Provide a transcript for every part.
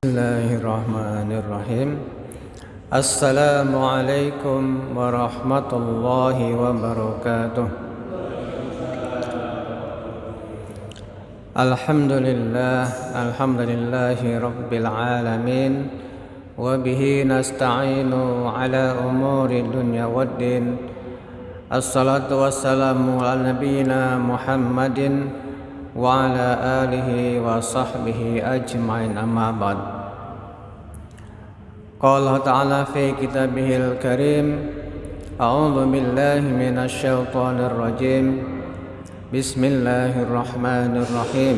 Bismillahirrahmanirrahim. Assalamualaikum warahmatullahi wabarakatuh. Alhamdulillahi rabbil alamin. Wa bihi nasta'inu ala umuri dunya waddin. Assalatu wassalamu ala nabiyyina Muhammadin wa ala alihi wa sahbihi ajma'in, amma ba'd. Qala ta'ala fi kitabihil karim, a'udzu billahi minasy syaithanir rajim. Bismillahirrahmanirrahim.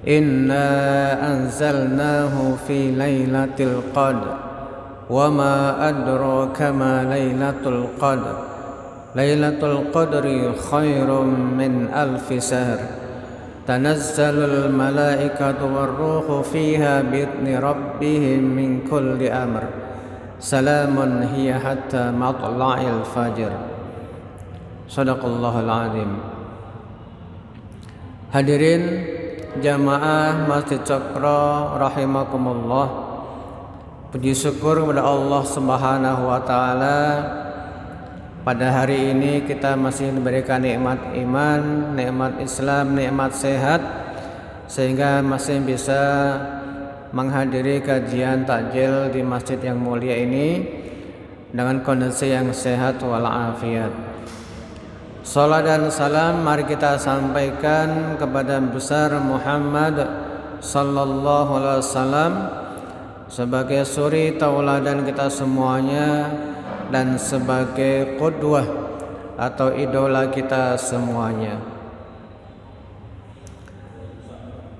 Inna anzalnahu fi lailatul qadr wa ma adraka ma lailatul qadr. Lailatul qadri khairum min alfi sahr. Tanazzalul malaikatu warruhu fiha bi'idzni rabbihim min kulli amr. Salamun hiya hatta matla'il fajr. Shadaqallahul azim. Hadirin jamaah Masjid Cokro rahimakumullah. Puji syukur kepada Allah Subhanahu wa taala. Pada hari ini kita masih diberikan nikmat iman, nikmat Islam, nikmat sehat, sehingga masih bisa menghadiri kajian takjil di masjid yang mulia ini dengan kondisi yang sehat walafiat. Salat dan salam mari kita sampaikan kepada besar Muhammad sallallahu alaihi wasallam sebagai suri tauladan kita semuanya dan sebagai qudwah atau idola kita semuanya.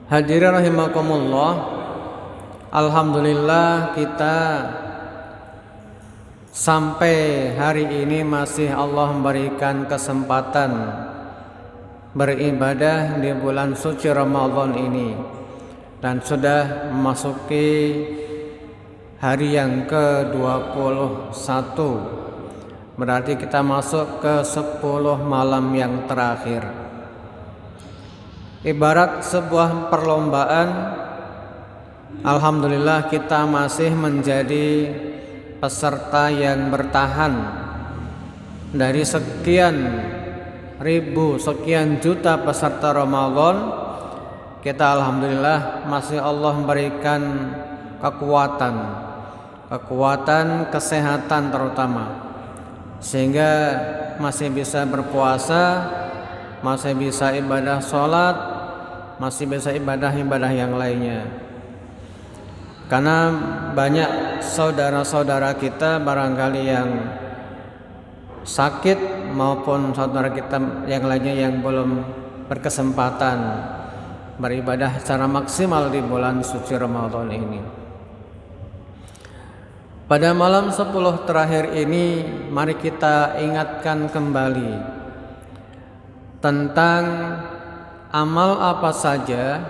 Hadirin rahimakumullah, alhamdulillah kita sampai hari ini masih Allah memberikan kesempatan beribadah di bulan suci Ramadan ini, dan sudah memasuki hari yang ke-21. Berarti kita masuk ke 10 malam yang terakhir. Ibarat sebuah perlombaan, alhamdulillah kita masih menjadi peserta yang bertahan. Dari sekian ribu, sekian juta peserta Ramadan, kita alhamdulillah masih Allah memberikan kekuatan kesehatan terutama, sehingga masih bisa berpuasa, masih bisa ibadah sholat, masih bisa ibadah-ibadah yang lainnya. Karena banyak saudara-saudara kita barangkali yang sakit maupun saudara kita yang lainnya yang belum berkesempatan beribadah secara maksimal di bulan suci Ramadan ini. Pada malam 10 terakhir ini, mari kita ingatkan kembali tentang amal apa saja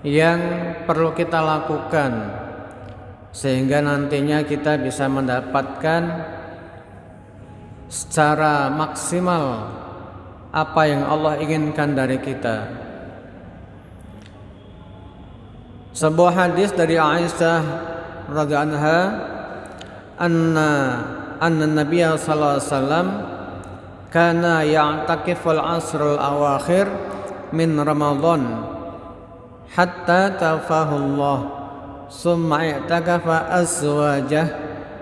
yang perlu kita lakukan sehingga nantinya kita bisa mendapatkan secara maksimal apa yang Allah inginkan dari kita. Sebuah hadis dari Aisyah radhiyallahu anha, anna Nabiya sallallahu alaihi wasallam kana ya'takiful asrul awakhir min Ramadan hatta tafahullah summa i'takafa azwajah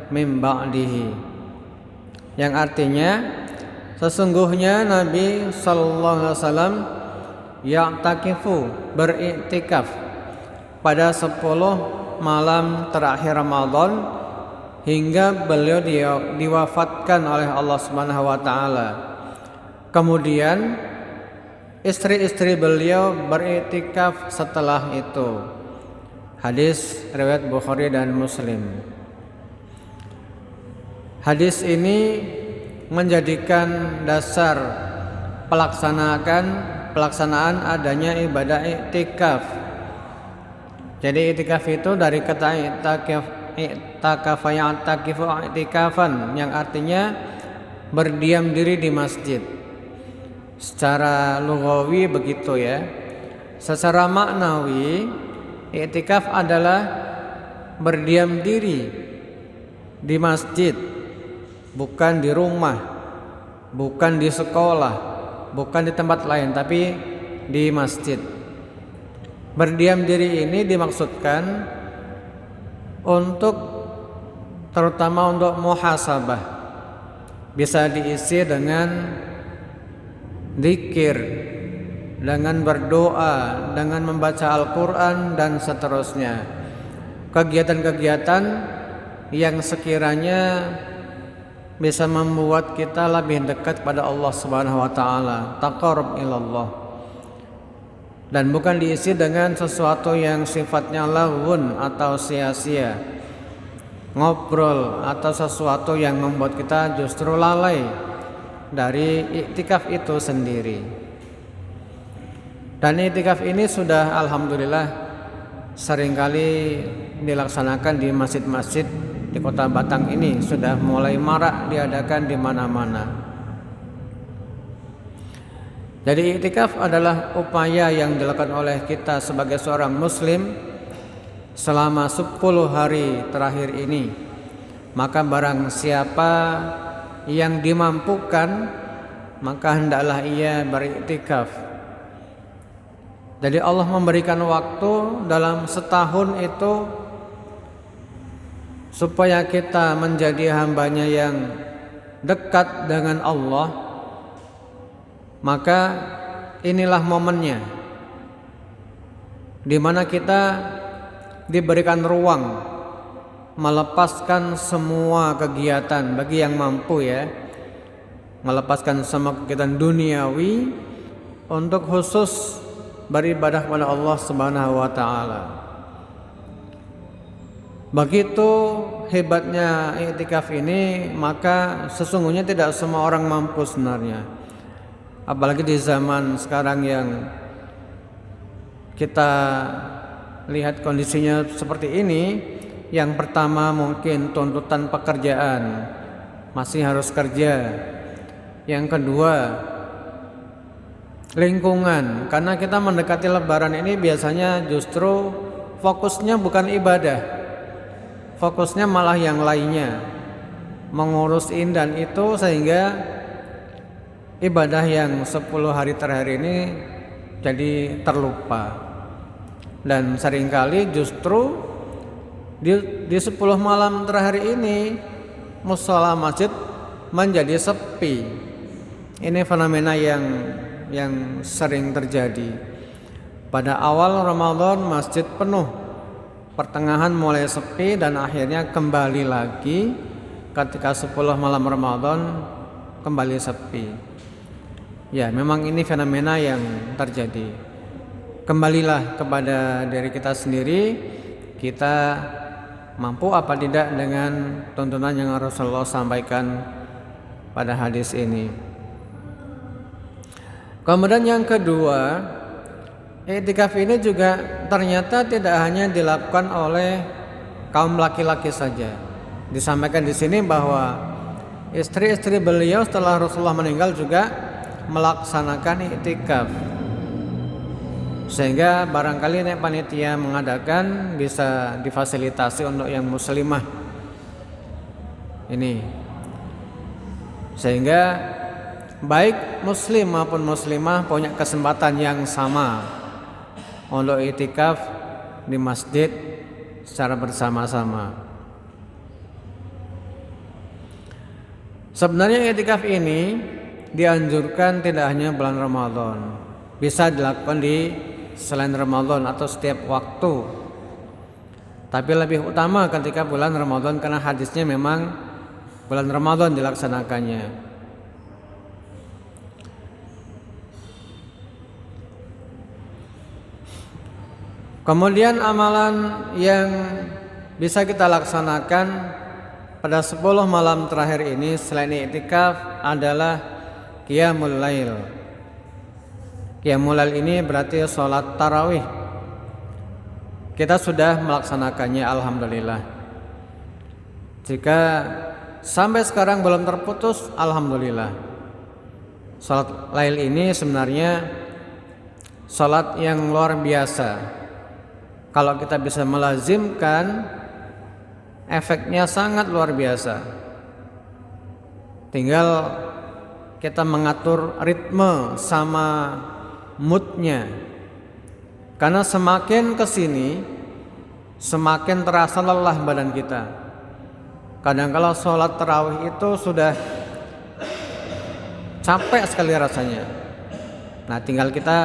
min ba'dihi. Yang artinya sesungguhnya Nabi sallallahu alaihi wasallam ya'takifu, beriktikaf pada 10 malam terakhir Ramadan hingga beliau diwafatkan oleh Allah Subhanahu wa taala. Kemudian istri-istri beliau beriktikaf setelah itu. Hadis riwayat Bukhari dan Muslim. Hadis ini menjadikan dasar pelaksanaan adanya ibadah iktikaf. Jadi iktikaf itu dari kata i'takafa ya'takifu i'tikafan, yang artinya berdiam diri di masjid. Secara lughawi begitu ya. Secara maknawi Iktikaf adalah berdiam diri di masjid, bukan di rumah, bukan di sekolah, bukan di tempat lain, tapi di masjid. Berdiam diri ini dimaksudkan terutama untuk muhasabah. Bisa diisi dengan zikir, dengan berdoa, dengan membaca Al-Quran dan seterusnya. Kegiatan-kegiatan yang sekiranya bisa membuat kita lebih dekat pada Allah Subhanahu wa taala, taqarrub ilallah. Dan bukan diisi dengan sesuatu yang sifatnya laghun atau sia-sia, ngobrol atau sesuatu yang membuat kita justru lalai dari iktikaf itu sendiri. Dan iktikaf ini sudah alhamdulillah seringkali dilaksanakan di masjid-masjid di kota Batang ini, sudah mulai marak diadakan di mana-mana. Jadi iktikaf adalah upaya yang dilakukan oleh kita sebagai seorang muslim selama 10 hari terakhir ini. Maka barang siapa yang dimampukan, maka hendaklah ia beriktikaf. Jadi Allah memberikan waktu dalam setahun itu supaya kita menjadi hambanya yang dekat dengan Allah. Maka inilah momennya di mana kita diberikan ruang melepaskan semua kegiatan bagi yang mampu ya, melepaskan semua kegiatan duniawi untuk khusus beribadah kepada Allah Subhanahu wa taala. Begitu hebatnya iktikaf ini, maka sesungguhnya tidak semua orang mampu sebenarnya. Apalagi di zaman sekarang yang kita lihat kondisinya seperti ini. Yang pertama mungkin tuntutan pekerjaan, masih harus kerja. Yang kedua lingkungan, karena kita mendekati Lebaran ini biasanya justru fokusnya bukan ibadah, fokusnya malah yang lainnya, mengurus ini dan itu, sehingga ibadah yang 10 hari terakhir ini jadi terlupa. Dan seringkali justru di 10 malam terakhir ini mushola masjid menjadi sepi. Ini fenomena yang sering terjadi. Pada awal Ramadan masjid penuh, pertengahan mulai sepi, dan akhirnya kembali lagi ketika 10 malam Ramadan kembali sepi. Ya, memang ini fenomena yang terjadi. Kembalilah kepada diri kita sendiri, kita mampu apa tidak dengan tuntunan yang Rasulullah sampaikan pada hadis ini. Kemudian yang kedua, iktikaf ini juga ternyata tidak hanya dilakukan oleh kaum laki-laki saja. Disampaikan di sini bahwa istri-istri beliau setelah Rasulullah meninggal juga melaksanakan iktikaf, sehingga barangkali nek panitia mengadakan bisa difasilitasi untuk yang muslimah ini, sehingga baik muslim maupun muslimah punya kesempatan yang sama untuk iktikaf di masjid secara bersama-sama. Sebenarnya iktikaf ini dianjurkan tidak hanya bulan Ramadan, bisa dilakukan di selain Ramadan atau setiap waktu. Tapi lebih utama ketika bulan Ramadan, karena hadisnya memang bulan Ramadan dilaksanakannya. Kemudian amalan yang bisa kita laksanakan pada 10 malam terakhir ini selain iktikaf adalah Qiyamul Lail. Qiyamul Lail ini berarti sholat tarawih. Kita sudah melaksanakannya alhamdulillah. Jika sampai sekarang belum terputus, alhamdulillah. Sholat Lail ini sebenarnya sholat yang luar biasa. Kalau kita bisa melazimkan, efeknya sangat luar biasa. Tinggal kita mengatur ritme sama moodnya. Karena semakin kesini, semakin terasa lelah badan kita. Kadang kalau sholat tarawih itu sudah capek sekali rasanya. Nah, tinggal kita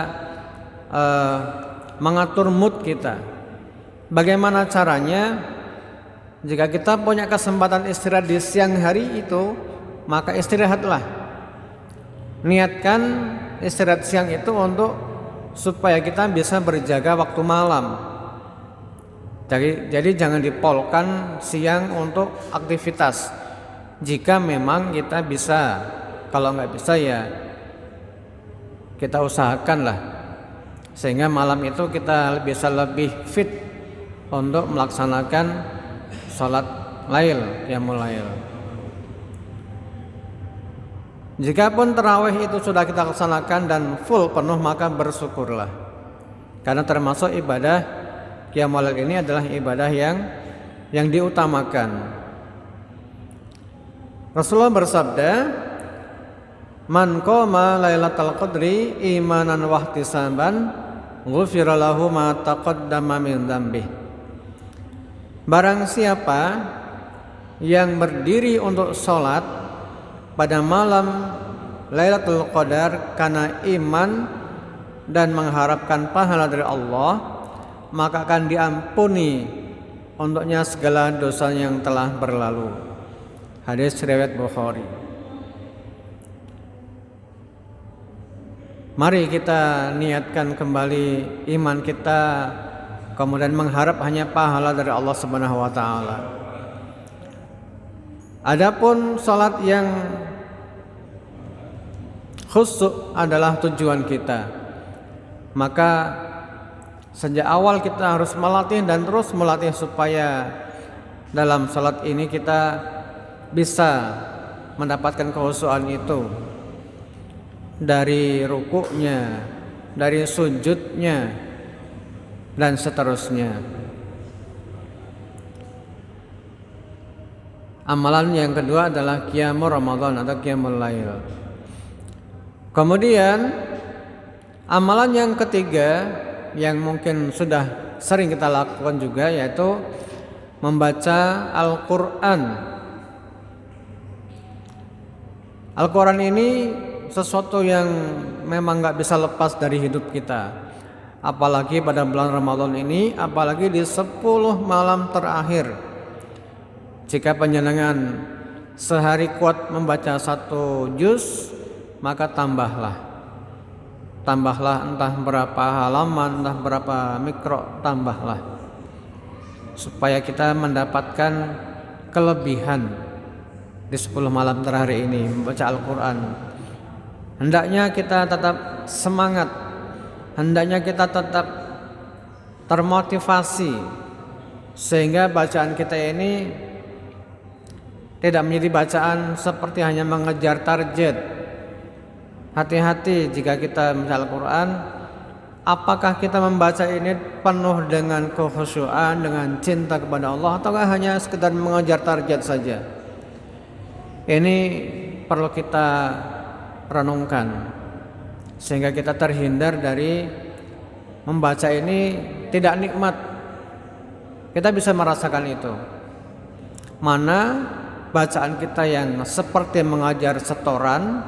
mengatur mood kita. Bagaimana caranya? Jika kita punya kesempatan istirahat di siang hari itu, maka istirahatlah. Niatkan istirahat siang itu untuk supaya kita bisa berjaga waktu malam. Jadi jangan dipolkan siang untuk aktivitas. Jika memang kita bisa, kalau nggak bisa ya kita usahakanlah, sehingga malam itu kita bisa lebih fit untuk melaksanakan sholat lail, qiyamul lail. Jikapun tarawih itu sudah kita laksanakan dan full penuh, maka bersyukurlah. Karena termasuk ibadah qiyamul lail ini adalah ibadah yang diutamakan. Rasulullah bersabda, "Man qama lailatal qadri imanan wa ihtisaban, ghufira lahu ma taqaddama min dzambihi." Barang siapa yang berdiri untuk sholat pada malam Lailatul Qadar karena iman dan mengharapkan pahala dari Allah, maka akan diampuni untuknya segala dosa yang telah berlalu. Hadis riwayat Bukhari. Mari kita niatkan kembali iman kita, kemudian mengharap hanya pahala dari Allah Subhanahu wa taala. Adapun salat yang khusyuk adalah tujuan kita, maka sejak awal kita harus melatih dan terus melatih supaya dalam salat ini kita bisa mendapatkan kekhusyukan itu, dari rukuknya, dari sujudnya, dan seterusnya. Amalan yang kedua adalah qiyamul Ramadan atau qiyamul lail. Kemudian amalan yang ketiga yang mungkin sudah sering kita lakukan juga, yaitu membaca Al-Quran. Al-Quran ini sesuatu yang memang gak bisa lepas dari hidup kita, apalagi pada bulan Ramadan ini, apalagi di 10 malam terakhir. Jika panjenengan sehari kuat membaca 1 juz, maka tambahlah entah berapa halaman, entah berapa mikro, tambahlah, supaya kita mendapatkan kelebihan di 10 malam terakhir ini membaca Al-Quran. Hendaknya kita tetap semangat, hendaknya kita tetap termotivasi, sehingga bacaan kita ini tidak menjadi bacaan seperti hanya mengejar target. Hati-hati jika kita membaca Al-Quran, apakah kita membaca ini penuh dengan kekhusyuan, dengan cinta kepada Allah, ataukah hanya sekedar mengejar target saja? Ini perlu kita renungkan, sehingga kita terhindar dari membaca ini tidak nikmat. Kita bisa merasakan itu. Mana bacaan kita yang seperti mengajar setoran,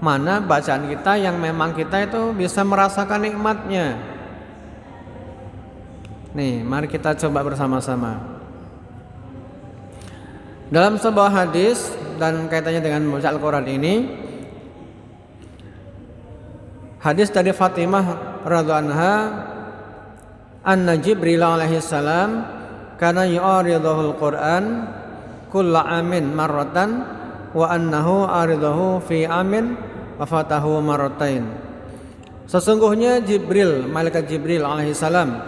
mana bacaan kita yang memang kita itu bisa merasakan nikmatnya. Nih, mari kita coba bersama-sama. Dalam sebuah hadis dan kaitannya dengan membaca Al-Quran ini, hadis dari Fatimah radhiyallahu anha, anna Jibril alaihi salam kana yu'ridul Quran kulla amin marratan wa annahu aridahu fi amin wa fatahu marratain. Sesungguhnya Jibril, malaikat Jibril alaihi salam,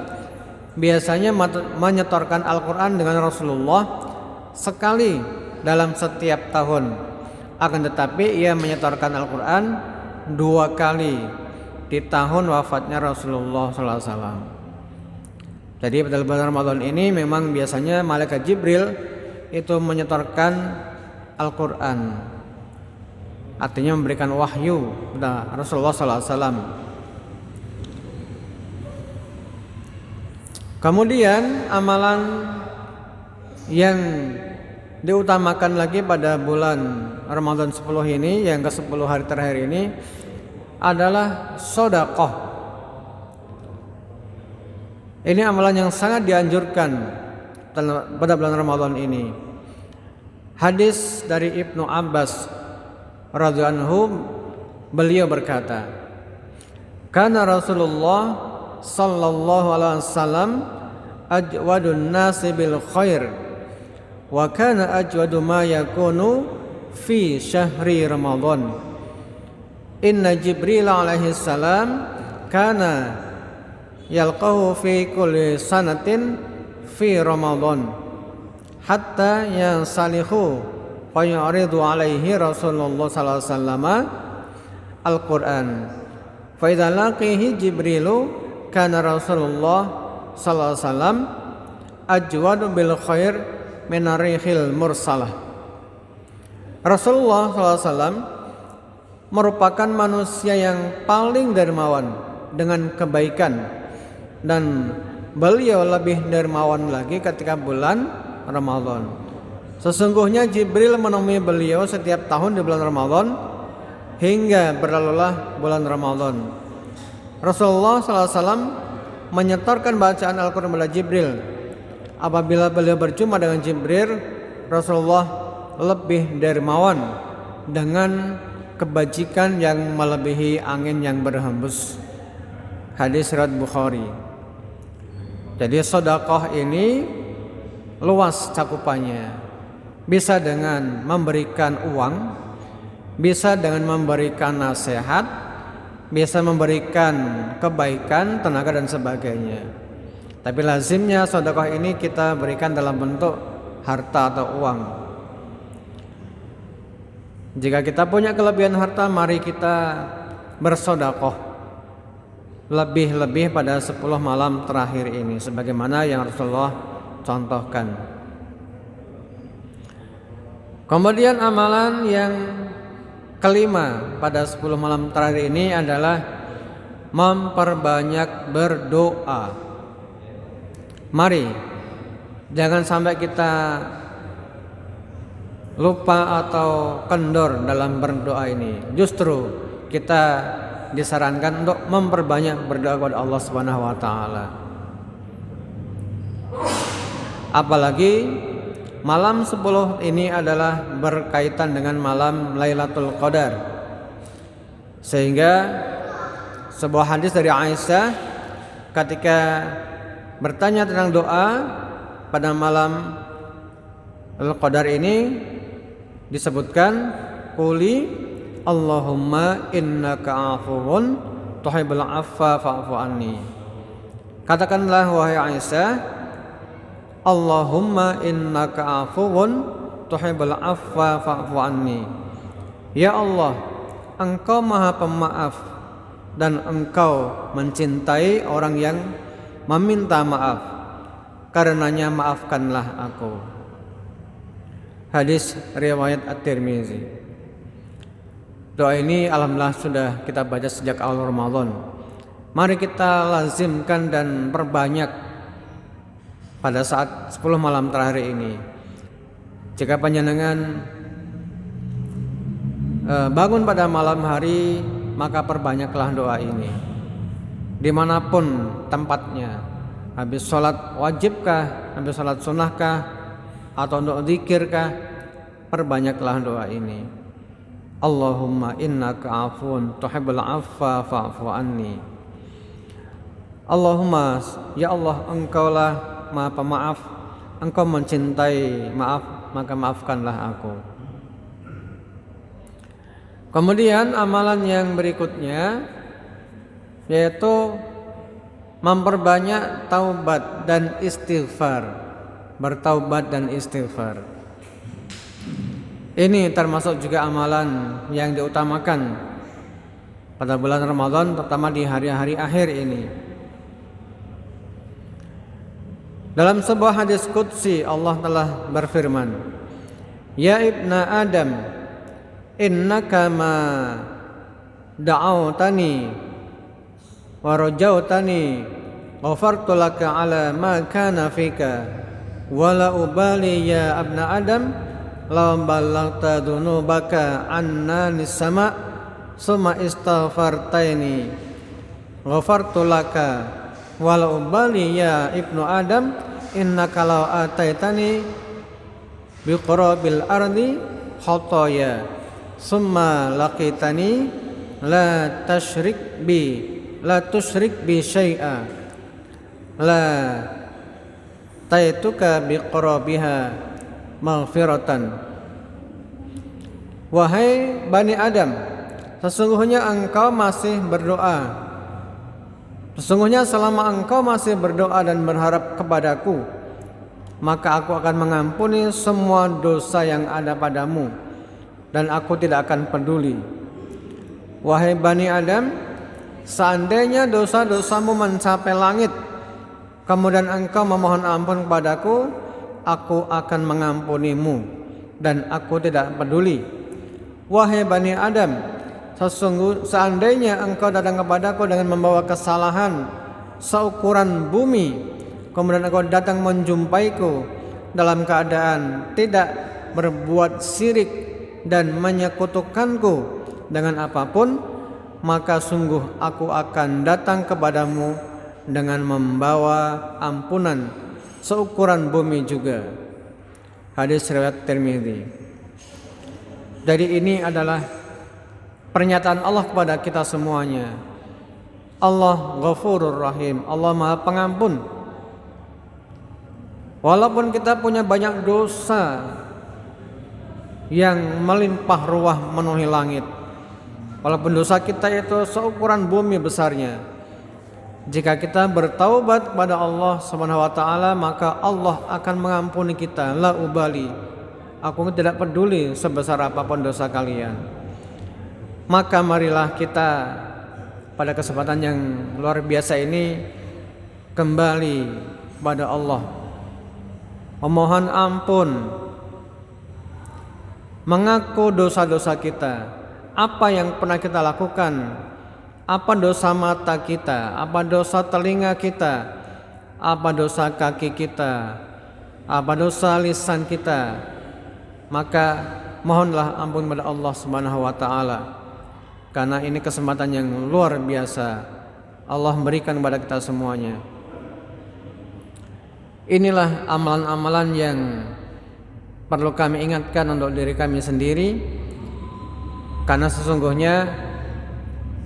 biasanya menyetorkan Al-Quran dengan Rasulullah sekali dalam setiap tahun. Akan tetapi ia menyetorkan Al-Quran 2 kali di tahun wafatnya Rasulullah SAW. Jadi pada bulan Ramadan ini memang biasanya malaikat Jibril itu menyetorkan Al-Quran, artinya memberikan wahyu kepada Rasulullah SAW. Kemudian amalan yang diutamakan lagi pada bulan Ramadan 10 ini, yang ke-10 hari terakhir ini adalah sedekah. Ini amalan yang sangat dianjurkan pada bulan Ramadan ini. Hadis dari Ibnu Abbas radhiyallahu anhu, beliau berkata, "Kana Rasulullah sallallahu alaihi wasallam ajwadun nasi bil khair, wa kana ajwadu ma yakunu fi syahri Ramadan. Inna Jibril alaihi salam kana yalqahu fi kulli sanatin fi Ramadan hatta yansalihu fa yu'ridu alaihi Rasulullah sallallahu alaihi wasallam Al-Qur'an. Fa idza laqihi Jibrilu kana Rasulullah sallallahu alaihi wasallam ajwadu bil khair min rihil mursalah." Rasulullah sallallahu alaihi wasallam merupakan manusia yang paling dermawan dengan kebaikan, dan beliau lebih dermawan lagi ketika bulan Ramadan. Sesungguhnya Jibril menemui beliau setiap tahun di bulan Ramadan hingga berlalulah bulan Ramadan. Rasulullah SAW menyetorkan bacaan Al-Quran kepada Jibril. Apabila beliau berjumpa dengan Jibril, Rasulullah lebih dermawan dengan kebajikan yang melebihi angin yang berhembus. Hadis riwayat Bukhari. Jadi sedekah ini luas cakupannya. Bisa dengan memberikan uang, bisa dengan memberikan nasihat, bisa memberikan kebaikan, tenaga dan sebagainya. Tapi lazimnya sedekah ini kita berikan dalam bentuk harta atau uang. Jika kita punya kelebihan harta, mari kita bersedekah lebih-lebih pada 10 malam terakhir ini, sebagaimana yang Rasulullah contohkan. Kemudian amalan yang kelima pada 10 malam terakhir ini adalah memperbanyak berdoa. Mari jangan sampai kita lupa atau kendor dalam berdoa ini. Justru kita disarankan untuk memperbanyak berdoa kepada Allah Subhanahu wa taala. Apalagi malam 10 ini adalah berkaitan dengan malam Lailatul Qadar. Sehingga sebuah hadis dari Aisyah ketika bertanya tentang doa pada malam Al-Qadar ini disebutkan, quli Allahumma innaka afuwun tuhibbul afwa fa'fu anni. Katakanlah wahai Aisyah, Allahumma innaka afuwun tuhibbul afwa fa'fu anni. Ya Allah, Engkau Maha Pemaaf dan Engkau mencintai orang yang meminta maaf. Karenanya maafkanlah aku. Hadis riwayat At-Tirmizi. Doa ini alhamdulillah sudah kita baca sejak awal Ramadan. Mari kita lazimkan dan perbanyak pada saat 10 malam terakhir ini. Jika panjenengan bangun pada malam hari, maka perbanyaklah doa ini. Dimanapun tempatnya, habis sholat wajibkah, habis sholat sunnahkah, atau untuk zikirkah, perbanyaklah doa ini. Allahumma innaka afuwun tuhibbul afwa fa'fu anni. Allahumma, ya Allah, Engkaulah Maha Pemaaf, Engkau mencintai maaf, maka maafkanlah aku. Kemudian amalan yang berikutnya yaitu memperbanyak taubat dan istighfar. Bertaubat dan istighfar. Ini termasuk juga amalan yang diutamakan pada bulan Ramadan, terutama di hari-hari akhir ini. Dalam sebuah hadis qudsi Allah telah berfirman, "Ya ibna Adam, innaka ma da'autani wa rajautani ghafartu laka ala ma kana fika wala ubali ya ibna Adam law ballagta dunubaka anna nisama summa istaghfartaini ghafartu laka wala ubali ya ibnu Adam innaka law ataitani biqurabil ardi khataya summa laqitani la tusyrik bi syai'a la taituka biqurabiha maghfiratan." Wahai Bani Adam, sesungguhnya engkau masih berdoa. Sesungguhnya selama engkau masih berdoa dan berharap kepadaku, maka aku akan mengampuni semua dosa yang ada padamu, dan aku tidak akan peduli. Wahai Bani Adam, seandainya dosa-dosamu mencapai langit, kemudian engkau memohon ampun kepadaku, aku akan mengampunimu, dan aku tidak peduli. Wahai Bani Adam, seandainya engkau datang kepadaku dengan membawa kesalahan seukuran bumi, kemudian engkau datang menjumpaiku dalam keadaan tidak berbuat syirik dan menyekutukanku dengan apapun, maka sungguh aku akan datang kepadamu dengan membawa ampunan seukuran bumi juga. Hadis riwayat Tirmidzi. Jadi ini adalah pernyataan Allah kepada kita semuanya. Allah Ghafurur Rahim, Allah Maha Pengampun. Walaupun kita punya banyak dosa yang melimpah ruah memenuhi langit, walaupun dosa kita itu seukuran bumi besarnya, jika kita bertaubat kepada Allah Subhanahu wa taala, maka Allah akan mengampuni kita. La ubali, aku tidak peduli sebesar apapun dosa kalian. Maka marilah kita pada kesempatan yang luar biasa ini kembali kepada Allah, memohon ampun, mengaku dosa-dosa kita, apa yang pernah kita lakukan, apa dosa mata kita, apa dosa telinga kita, apa dosa kaki kita, apa dosa lisan kita. Maka mohonlah ampun kepada Allah Subhanahu wa taala, karena ini kesempatan yang luar biasa Allah berikan kepada kita semuanya. Inilah amalan-amalan yang perlu kami ingatkan untuk diri kami sendiri, karena sesungguhnya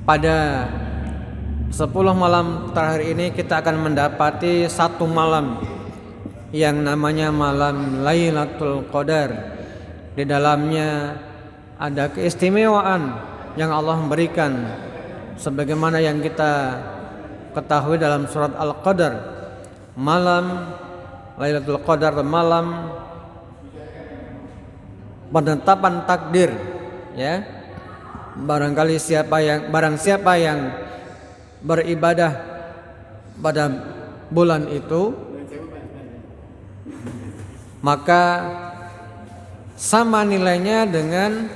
pada 10 malam terakhir ini kita akan mendapati satu malam yang namanya malam Lailatul Qadar. Di dalamnya ada keistimewaan yang Allah berikan, sebagaimana yang kita ketahui dalam surat Al-Qadar. Malam Lailatul Qadar, malam penetapan takdir, ya. Barang siapa yang beribadah pada bulan itu, maka sama nilainya dengan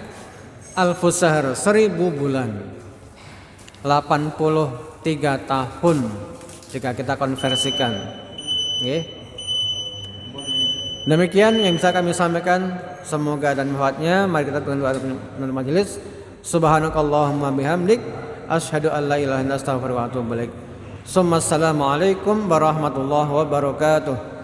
alfus syahr, 1000 bulan, 83 tahun jika kita konversikan. Demikian yang bisa kami sampaikan, semoga dan manfaatnya. Mari kita tutup doa majelis. Subhanakallahumma bihamdik, asyhadu an la ilaha illa anta astaghfiruka wa atubu ilaik. Assalamualaikum warahmatullahi wabarakatuh.